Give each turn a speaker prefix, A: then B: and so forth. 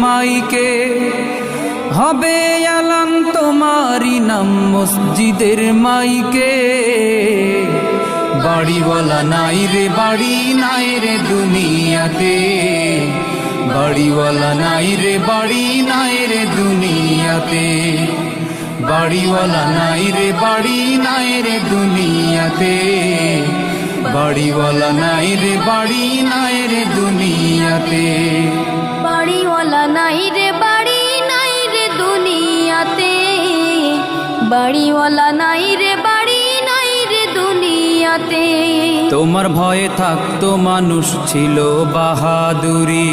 A: মাইকে হবে আলান তোমারি নাম মসজিদের মাইকে। বাড়িওয়ালা নাই রে বাড়ি নাই রে দুনিয়াতে, বাড়িওয়ালা নাই রে বাড়ি নাই রে দুনিয়াতে, বাড়িওয়ালা নাই রে বাড়ি নাই রে দুনিয়াতে, বাড়িওয়ালা নাই রে বাড়ি নাই রে দুনিয়াতে।
B: বাড়িওয়ালা নাই রে বাড়ি নাই রে দুনিয়াতে, বাড়িওয়ালা নাই রে বাড়ি নাই রে দুনিয়াতে।
A: তোমার ভয়ে থাকতো মানুষ ছিল বাহাদুরি,